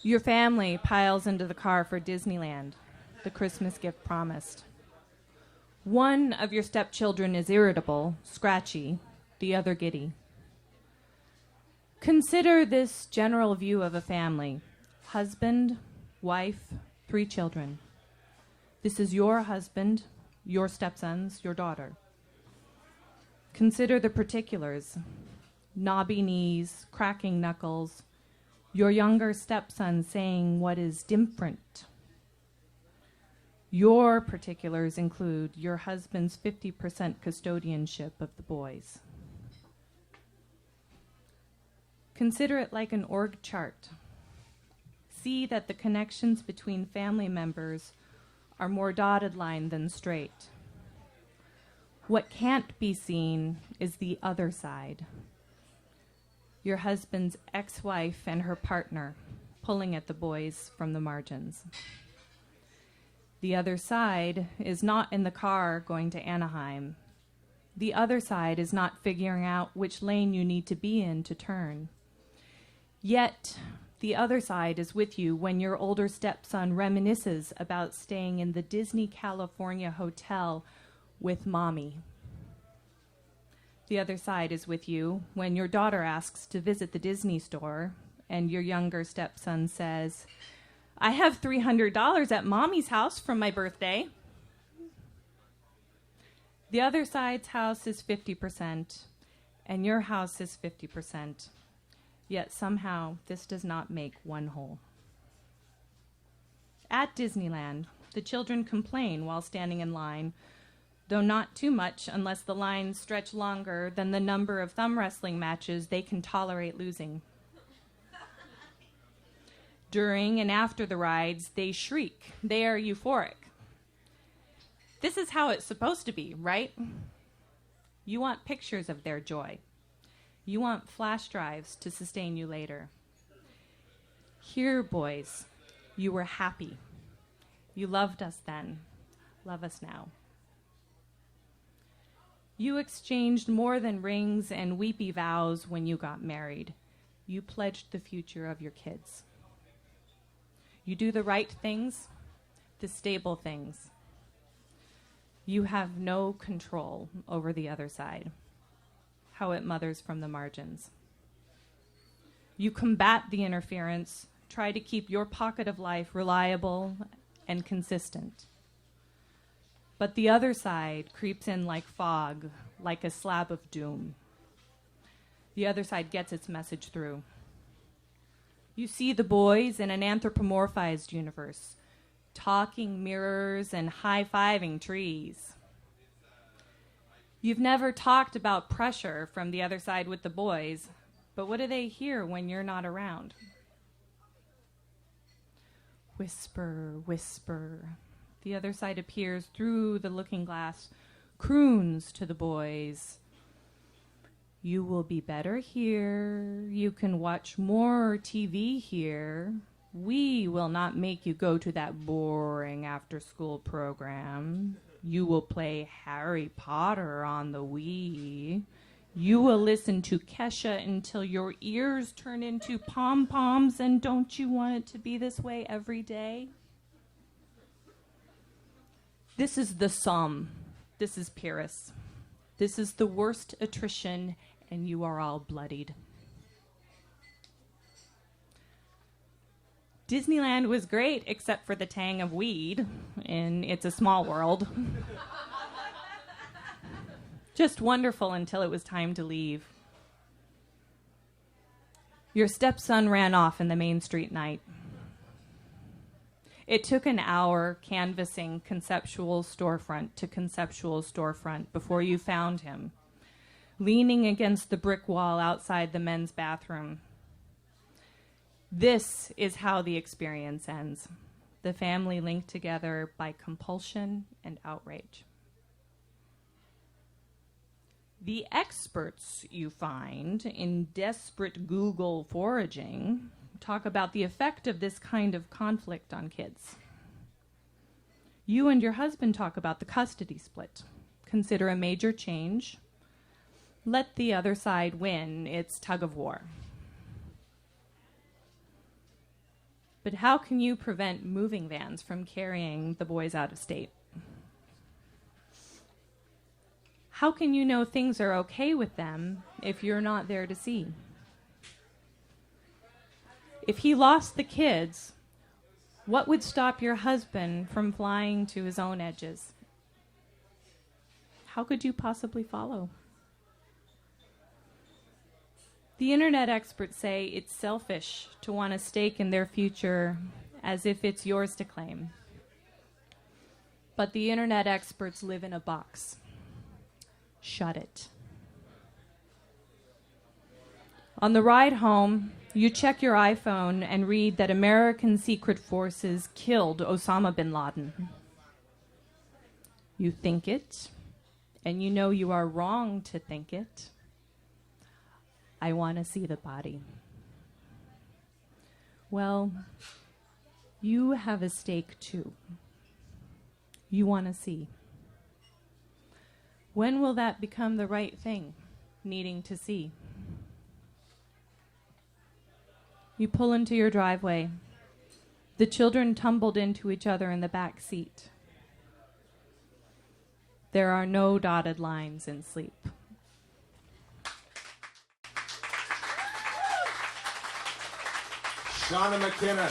Your family piles into the car for Disneyland, the Christmas gift promised. One of your stepchildren is irritable, scratchy, the other giddy. Consider this general view of a family: husband, wife, 3 children. This is your husband, your stepsons, your daughter. Consider the particulars: knobby knees, cracking knuckles, your younger stepson saying what is different. Your particulars include your husband's 50% custodianship of the boys. Consider it like an org chart. See that the connections between family members are more dotted line than straight. What can't be seen is the other side. Your husband's ex-wife and her partner pulling at the boys from the margins. The other side is not in the car going to Anaheim. The other side is not figuring out which lane you need to be in to turn. Yet, the other side is with you when your older stepson reminisces about staying in the Disney California hotel with mommy. The other side is with you when your daughter asks to visit the Disney store and your younger stepson says, "I have $300 at mommy's house from my birthday." The other side's house is 50% and your house is 50%. Yet somehow this does not make one whole. At Disneyland, the children complain while standing in line, though not too much unless the lines stretch longer than the number of thumb wrestling matches they can tolerate losing. During and after the rides, they shriek. They are euphoric. This is how it's supposed to be, right? You want pictures of their joy. You want flash drives to sustain you later. Here, boys, you were happy. You loved us then. Love us now. You exchanged more than rings and weepy vows when you got married. You pledged the future of your kids. You do the right things, the stable things. You have no control over the other side, how it mothers from the margins. You combat the interference, try to keep your pocket of life reliable and consistent. But the other side creeps in like fog, like a slab of doom. The other side gets its message through. You see the boys in an anthropomorphized universe, talking mirrors and high-fiving trees. You've never talked about pressure from the other side with the boys, but what do they hear when you're not around? Whisper, whisper. The other side appears through the looking glass, croons to the boys. You will be better here. You can watch more TV here. We will not make you go to that boring after-school program. You will play Harry Potter on the Wii. You will listen to Kesha until your ears turn into pom-poms, and don't you want it to be this way every day? This is the sum. This is Pyrrhus. This is the worst attrition, and you are all bloodied. Disneyland was great, except for the tang of weed in It's a Small World. Just wonderful until it was time to leave. Your stepson ran off in the Main Street night. It took an hour canvassing conceptual storefront to conceptual storefront before you found him, leaning against the brick wall outside the men's bathroom. This is how the experience ends. The family linked together by compulsion and outrage. The experts you find in desperate Google foraging talk about the effect of this kind of conflict on kids. You and your husband talk about the custody split. Consider a major change. Let the other side win its tug of war. But how can you prevent moving vans from carrying the boys out of state? How can you know things are okay with them if you're not there to see? If he lost the kids, what would stop your husband from flying to his own edges? How could you possibly follow? The internet experts say it's selfish to want a stake in their future as if it's yours to claim. But the internet experts live in a box. Shut it. On the ride home, you check your iPhone and read that American secret forces killed Osama bin Laden. You think it, and you know you are wrong to think it. I want to see the body. Well, you have a stake too. You want to see. When will that become the right thing, needing to see? You pull into your driveway. The children tumbled into each other in the back seat. There are no dotted lines in sleep. Shauna McKenna.